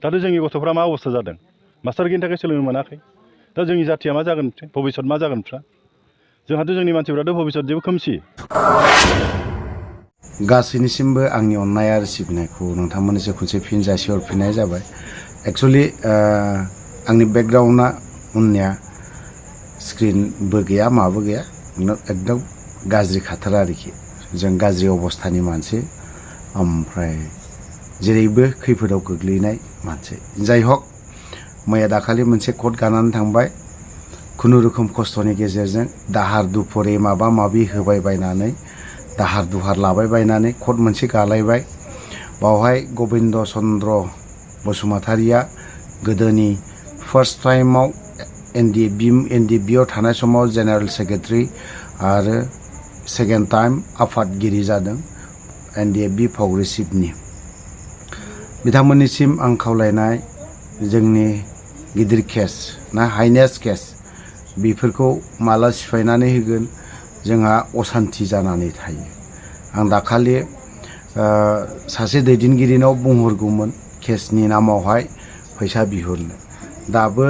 दा जोंनि गथ'फ्रा मा अबस्था जादों मास्टार गैयिनि थाखाय सोलोंनो मोनाखै दा जोंनि जाथिया मा जागोन भबिष्यत मा जागोनफ्रा जोंहाथ' जोंनि मानसिफ्राथ' भबिष्यत जेबो खोमसि गासैनिसिमबो आंनि अननाय आरो सिबिनायखौ नोंथांमोननिसिम खनसे फिन जासिहरफिननाय जाबाय एक्चुअली आंनि बेकग्राउन्डआ उननिया स्क्रिनबो गैया माबो गैया एकदम गाज्रि खाथार आरोखि जों गाज्रि अबस्थानि मानसि ओमफ्राय जेरैबो खैफोदाव गोग्लैनाय मानसि जाय हक मैया दाखालि मोनसे कट गानानै थांबाय खुनुरुखुम खस्थ'नि गेजेरजों दाहार दुफरे माबा माबि होबाय बायनानै दाहार दुहार लाबाय बायनानै कट मोनसे गालायबाय बावहाय गबिन्द चन्द्र बसुमतारिया गोदोनि फार्स्ट टाइमाव एनडिएफबिआव थानाय समाव जेनेरेल सेक्रेटारि आरो सेकेन्ड टाइम आफादगिरि जादों एनडिएफबि प्रग्रेसिभनि बिथांमोननिसिम आं खावलायनाय जोंनि गिदिर केस ना हाइनेस केस बेफोरखौ माला सिफायनानै होगोन जोंहा असान्ति जानानै थायो आं दाखालि सासे दैदेनगिरिनाव बुंहरगौमोन केसनि नामावहाय फैसा बिहरनो दाबो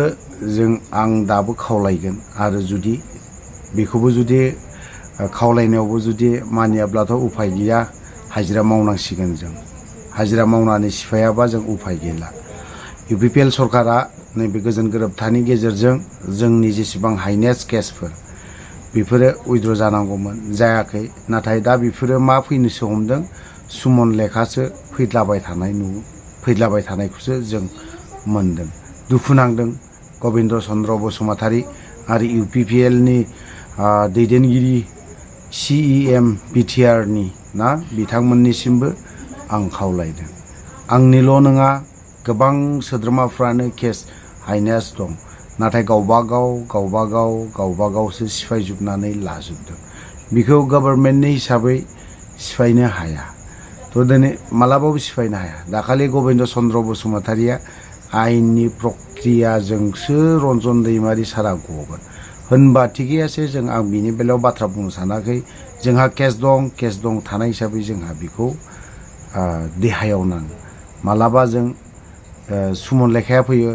आं दाबो खावलायगोन आरो जुदि बेखौबो जुदि खावलायनायावबो जुदि मानियाब्लाथ' उफाय गैया हाजिरा मावनांसिगोन जों हाजिरा मावनानै सिफायाबा जों उफाय गैला इउपिपिएल सरकारा नैबे गोजोन गोरोबथानि गेजेरजों जोंनि जेसेबां हाइनेस केसफोर बेफोरो उइद्र' जानांगौमोन जायाखै नाथाय दा बेफोरो मा फैनोसो हमदों सुमन लेखासो फैद्लाबाय थानायखौसो जों मोनदों दुखु नांदों गबिन्द चन्द्र बसुमतारि आरो इउपिपिएलनि दैदेनगिरि सिइएम बिटिआरनि ना बिथांमोननिसिमबो आं खावलायदों आंनिल' नङा गोबां सोद्रोमाफ्रानो केस हाइनेस दं नाथाय गावबागावसो सिफायजोबनानै लाजोबदों बेखौ गभर्नमेन्टनि हिसाबै सिफायनो हाया थ' दिनै मालाबाबो सिफायनो हाया दाखालि गबिन्द चन्द्र बसुमतारिया आयेननि प्रक्रियाजोंसो रन्जन दैमारि सारा गगोन होनबा थिगैयासो आं बिनि बेलायाव बाथ्रा बुंनो सानाखै जोंहा केस दं थानाय हिसाबै जोंहा बेखौ देहायाव नाङो मालाबा जों सुमन लेखाया फैयो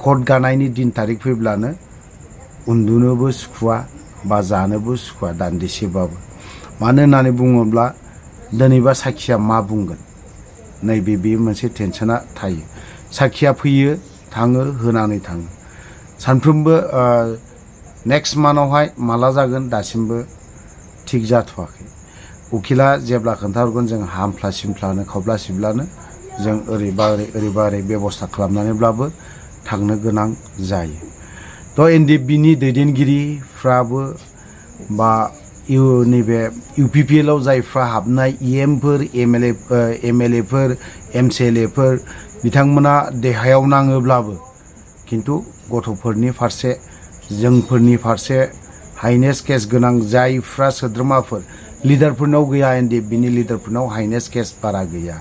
कट गानायनि दिन तारिख फैब्लानो उन्दुनोबो सुखुवा बा जानोबो सुखुवा दान्दिसेबाबो मानो होननानै बुङोब्ला दिनैबा साखिया मा बुंगोन नैबे मोनसे टेनसना थायो साखिया फैयो थाङो होनानै थाङो सानफ्रोमबो नेक्स्ट मान्थआवहाय माला जागोन दासिमबो थिग जाथ'वाखै उकिला जेब्ला खोन्थाहरगोन जों हामफ्ला सिमफ्लानो खावब्ला सिब्लानो जों ओरैबा ओरै बेबस्था खालामनानैब्लाबो थांनो गोनां जायो थ' एनडिएफबिनि दैदेनगिरिफ्राबो बा नैबे इउपिपिएलआव जायफ्रा हाबनाय इएमफोर एमएलएफोर एमसिएलएफोर बिथांमोना देहायाव नाङोब्लाबो खिन्थु गथ'फोरनि फारसे जोंफोरनि फारसे हाइनेस केस गोनां जायफ्रा सोद्रोमाफोर लिडारफोरनाव गैया एनडिएफबिनि लिडारफोरनाव हाइनेस केस बारा गैया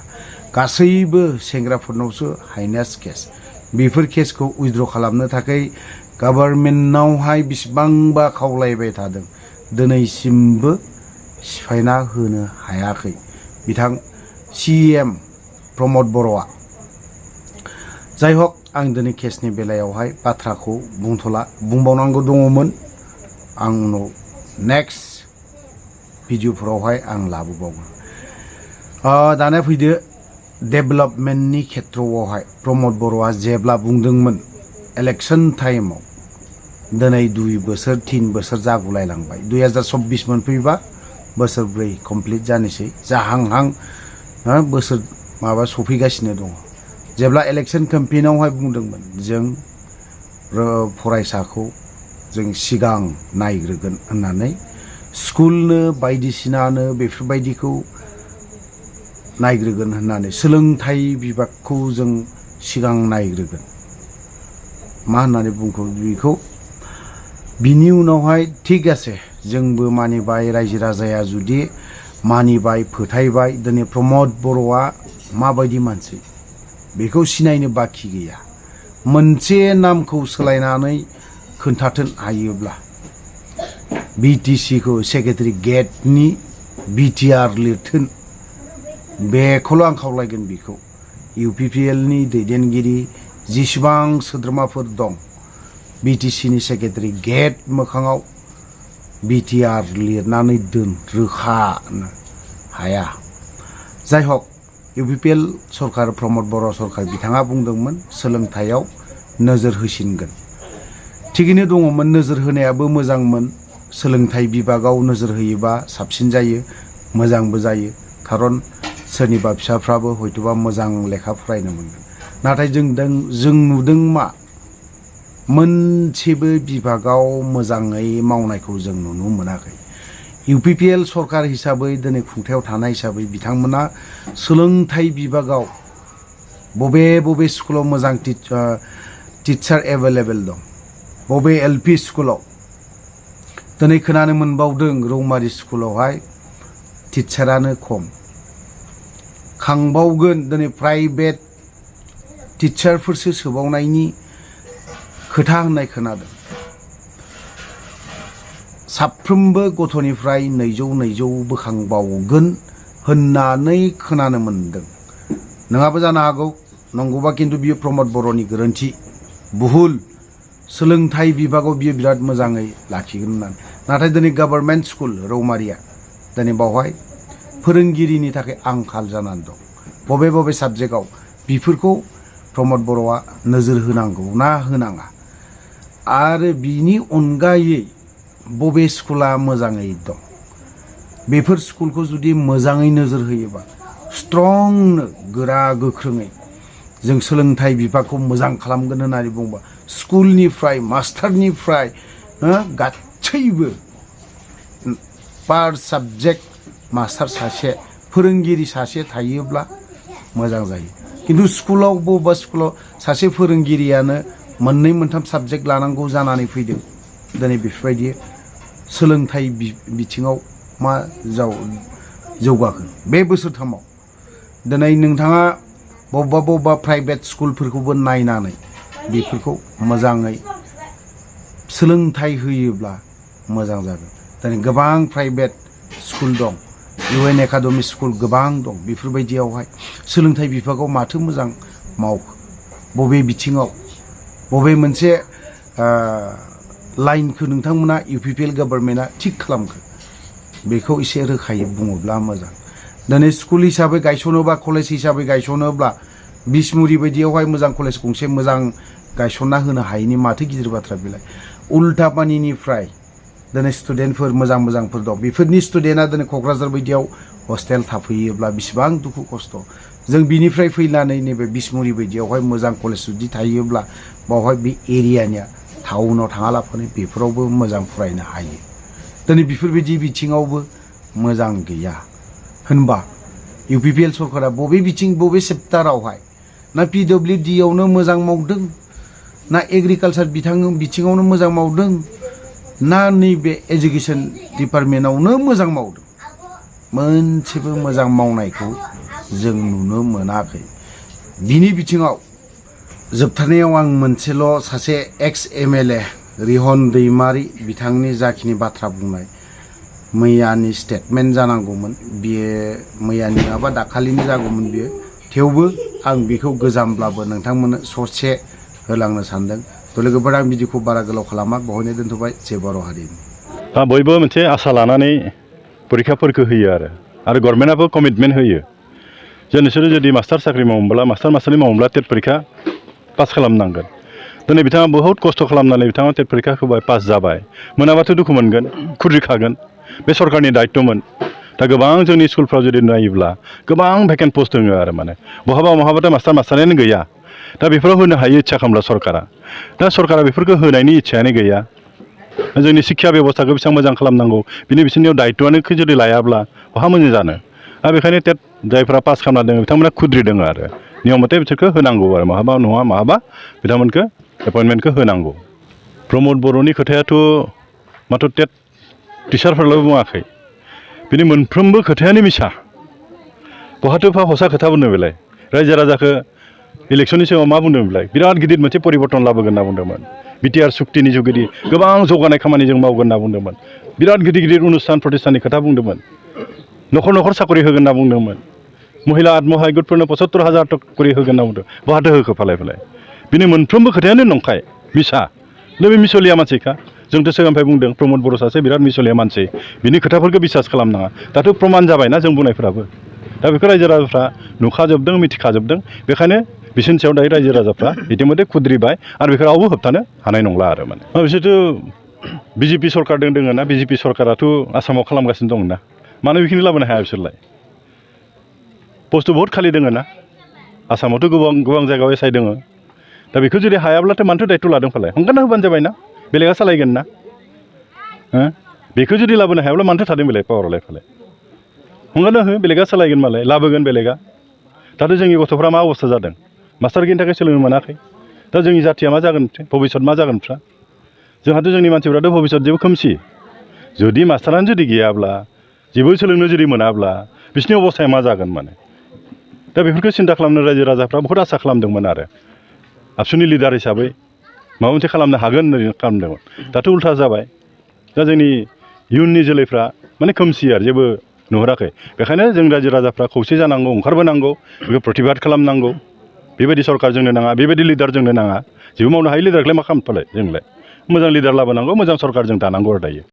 गासैबो सेंग्राफोरनावसो हाइनेस केस बेफोर केसखौ उइद्र' खालामनो थाखाय गभर्नमेन्टनावहाय बेसेबांबा खावलायबाय थादों दिनैसिमबो सिफायना होनो हायाखै बिथां सिएम प्रमद बर'आ जाय हक आं दिनै केसनि बेलायावहाय बाथ्राखौ बुंथ'ला बुंबावनांगौ दङमोन आं उनाव नेक्स्ट भिडिअफोरावहाय आं लाबोबावगोन दाना फैदो डेभेलपमेन्टनि खेथ्रआवहाय प्रमद बर'आ जेब्ला बुंदोंमोन इलेक्शन टाइमाव दिनै 2 बोसोर 3 बोसोर जागुलायलांबाय 2024 मोनफैबा बोसोरब्रै कमप्लिट जानोसै जाहांहां बोसोर माबा सफैगासिनो दङ जेब्ला इलेक्शन केम्पेइनावहाय बुंदोंमोन जों फरायसाखौ जों सिगां नायग्रोगोन होननानै स्कुलनो बायदिसिनानो बेफोरबायदिखौ नायग्रोगोन होननानै सोलोंथाइ बिभागखौ जों सिगां नायग्रोगोन मा होननानै बुंखो बेखौ बिनि उनावहाय थिग आसे जोंबो मानिबाय रायजो राजाया जुदि मानिबाय फोथायबाय दिनै प्रमद बर'आ माबायदि मानसि बेखौ सिनायनो बाखि गैया मोनसे नामखौ सोलायनानै खोन्थाथोन हायोब्ला बिटिसिखौ सेक्रेटारि गेटनि बिटिआर लिरथोन बेखौल' आं खावलायगोन बेखौ UPPL नि दैदेनगिरि जिसिबां सोद्रोमाफोर दं BTC नि सेक्रेटारि गेट मोखाङाव BTR लिरनानै दोन रोखानो हाया जाय हक UPPL सरकार प्रमद बर' सरकार बिथाङा बुंदोंमोन सोलोंथायाव नोजोर होसिनगोन थिगैनो दङमोन नोजोर होनायाबो मोजांमोन सोलोंथाइ बिभागाव नोजोर होयोबा साबसिन जायो मोजांबो जायो खारन सोरनिबा फिसाफ्राबो हयतोबा मोजां लेखा फरायनो मोनगोन नाथाय जों नुदों मा मोनसेबो बिभागाव मोजाङै मावनायखौ जों नुनो मोनाखै UPPL सरकार हिसाबै दिनै खुंथायाव थानाय हिसाबै बिथांमोना सोलोंथाइ बिभागाव बबे स्कुलाव मोजां टिचार एभेलेबल दं बबे LP स्कुलाव दिनै खोनानो मोनबावदों रौमारि स्कुलावहाय टिचारानो खम खांबावगोन दिनै प्राइभेट टिचारफोरसो सोबावनायनि खोथा होननाय खोनादों साफ्रोमबो गथ'निफ्राय 200 बोखांबावगोन होननानै खोनानो मोनदों नङाबो जानो हागौ नंगौबा किन्तु बियो प्रमद बर'नि गोरोन्थि भुल सोलोंथाइ बिभागाव बियो बिराद मोजाङै लाखिगोन होननानै नाथाय दिनै गभर्नमेन्ट स्कुल रौमारिया दिनै बावहाय फोरोंगिरिनि थाखाय आंखाल जानानै दं बबे साबजेक्टआव बेफोरखौ प्रमद बर'आ नोजोर होनांगौ ना होनाङा आरो बिनि अनगायै बबे स्कुला मोजाङै दं बेफोर स्कुलखौ जुदि मोजाङै नोजोर होयोबा स्ट्रंनो गोरा गोख्रोङै जों सोलोंथाइ बिभागखौ मोजां खालामगोन होननानै बुंबा स्कुलनिफ्राय मास्टारनिफ्राय गासैबो पार साबजेक्ट मास्टार सासे फोरोंगिरि सासे थायोब्ला मोजां जायो किन्तु स्कुलाव बबेबा स्कुलाव सासे फोरोंगिरियानो 2-3 साबजेक्ट लानांगौ जानानै फैदों दिनै बेफोरबायदि सोलोंथाइ बिथिङाव मा जौगागोन बे बोसोरथामाव दिनै नोंथाङा बबेबा प्राइभेट स्कुलफोरखौबो नायनानै बेफोरखौ मोजाङै सोलोंथाइ होयोब्ला मोजां जागोन दिनै गोबां प्राइभेट स्कुल दं UN एकाडेमि स्कुल गोबां दं बेफोरबायदियावहाय सोलोंथाइ बिभागाव माथो मोजां मावखो बबे बिथिङाव बबे मोनसे लाइनखौ नोंथांमोना UPPL गभर्नमेन्टआ थिक खालामखो बेखौ एसे रोखायै बुङोब्ला मोजां दिनै स्कुल हिसाबै गायसनोबा कलेज हिसाबै गायसनोब्ला बिसमुरि बायदियावहाय मोजां कलेज गंसे मोजां गायसनना होनो हायैनि माथो गिदिर बाथ्रा बेलाय उल्टा पानिनिफ्राय दिनै स्टुडेन्टफोर मोजांफोर दं बेफोरनि स्टुडेन्टआ दिनै क'क्राझार बायदियाव हस्टेल थाफैयोब्ला बेसेबां दुखु खस्थ' जों बिनिफ्राय फैनानै नैबे बिसमुरि बायदियावहाय मोजां कलेज जुदि थायोब्ला बावहाय बे एरियानिया टाउनाव थाङालाफानो बेफोरावबो मोजां फरायनो हायो दिनै बेफोरबायदि बिथिङावबो मोजां गैया होनबा UPPL सरकारा बबे सेक्टरावहाय ना PWD आवनो मोजां मावदों ना एग्रिकालचार बिथिङावनो मोजां मावदों ना नैबे एजुकेशन डिपार्टमेन्टआवनो मोजां मावदों मोनसेबो मोजां मावनायखौ जों नुनो मोनाखै बिनि बिथिङाव जोबथारनायाव आं मोनसेल' सासे एक्स MLA रिहन दैमारी बिथांनि जाखिनि बाथ्रा बुंनाय मैयानि स्टेटमेन्ट जानांगौमोन बियो मैयानि नङाबा दाखालिनि जागौमोन बियो थेवबो आं बेखौ गोजामब्लाबो नोंथांमोननो ससे होलांनो सानदों थ' लोगोफोर आं बिदिखौ बारा गोलाव खालामा बेवहायनो दोनथ'बाय जय बर' हारिनि बयबो मोनसे आसा लानानै परिखाफोरखौ होयो आरो गभर्नमेन्टआबो कमिटमेन्ट होयो जे नोंसोरो जुदि मास्टार साख्रि मावोब्ला मास्टारनि मावोब्ला टेट परिखा पास खालामनांगोन दिनै बिथाङा बहुत खस्थ' खालामनानै बिथाङा टेट परिखा होबाय पास जाबाय मोनाबाथ' दुखु मोनगोन खुद्रिखागोन बे सरकारनि दायित्वमोन दा गोबां जोंनि स्कुलफ्राव जुदि नायोब्ला गोबां भेकेन्ट पस्ट दङ आरो माने बहाबाथ' मास्टारानो गैया दा बेफोराव होनो हायो इच्ছা खालामब्ला सरकारा दा सरकारा बेफोरखौ होनायनि इच्छायानो गैया जोंनि शिक्षा बेबस्थाखौ बेसेबां मोजां खालामनांगौ बिसोरनियाव दायित्वआनो जुदि लायाब्ला बहा मोजां जानो दा बेखायनो टेट जायफ्रा पास खालामना दङ बिथांमोना खुद्रिदों आरो नियम मथे बिसोरखौ होनांगौ आरो माहाबा बिथांमोनखौ एपइन्टमेन्टखौ होनांगौ प्रमद बर'नि खोथायाथ' माथ्र' टेट टिचारफोरल' बुङाखै बिनि मोनफ्रोमबो खोथायानो मिसा बहाथो हसा खोथा बुंदों बेलाय रायजो राजाखौ इलेक्सननि सिगाङाव मा बुंदों बेलाय बिराद गिदिर मोनसे परिबर्तन लाबोगोन होनना बुंदोंमोन BTR सुक्तिनि जुगेदि गोबां जौगानाय खामानि जों मावगोन होनना बुंदोंमोन बिराद गिदिर अनुस्थान प्रतिष्ठाननि खोथा बुंदोंमोन न'खर साखरि होगोन होनना बुंदोंमोन महिला आत्मसहायक गोटफोरनो 75,000 करि होगोन होनना बुंदों बहाथो होखो फालाय बिनि मोनफ्रोमबो खोथायानो नंखाय मिसा बे मिसलिया मानसिखा जोंथ' सिगांनिफ्राय बुंदों प्रमद बर' सासे बिराद मिसलिया मानसि बिनि खोथाफोरखौ बिसास खालामनाङा दाथ' प्रमान जाबायना जों बुंनायफोराबो दा बेखौ रायजो राजाफ्रा नुखाजोबदों मिथिखाजोबदों बेखायनो बिसोरनि सायाव दायो रायजो राजाफ्रा इतिमধ্যे खुद्रिबाय आरो बेखौ रावबो होबथानो हानाय नंला आरो माने बिसोरथ' बिजेपि सरकार दोङो ना बिजेपि सरकाराथ' आसामाव खालामगासिनो दं ना मानो बेखिनि लाबोनो हाया बिसोरलाय पस्टबो बहुत खालि दोङो ना आसामावथ' गोबां जायगायाव एसाय दोङो दा बेखौ जुदि हायाब्लाथाय मानोथो दायथ' लादों फालाय हंगारना होबानो जाबाय ना बेलेगा सालायगोन ना बेखौ जुदि लाबोनो हायाब्ला मानोथो थादों बेलाय पावारालाय फालाय हंगारना हो बेलेगा सालायगोन मालाय लाबोगोन बेलेगा दाथ' जोंनि गथ'फ्रा मा अबस्था जादों मास्टार गैयिनि थाखाय सोलोंनो मोनाखै दा जोंनि जाथिया मा जागोन भबिष्यत मा जागोनफ्रा जोंहाथ' जोंनि मानसिफ्राथ' भबिष्यत जेबो खोमसि जुदि मास्टारानो जुदि गैयाब्ला जेबो सोलोंनो जुदि मोनाब्ला बिसोरनि अबस्थाया मा जागोन माने दा बेफोरखौ सिन्था खालामनो रायजो राजाफ्रा बहुद आसा खालामदोंमोन आरो आबसुनि लिडार हिसाबै माबा मोनसे खालामनो हागोन होननानै खालामदोंमोन दाथ' उल्था जाबाय दा जोंनि इयुननि जोलैफ्रा माने खोमसि आरो जेबो नुहुराखै बेखायनो जों रायजो राजाफ्रा खौसे जानांगौ ओंखारबोनांगौ बेखौ प्रतिबाद खालामनांगौ बेबायदि सरकार जोंनो नाङा बेबायदि लिडार जोंनो नाङा जेबो मावनो हायै लिडारखौलाय मा खालामनो फालाय जोंलाय मोजां लिडार लाबोनांगौ मोजां सरकार जों दानांगौ आरो दायो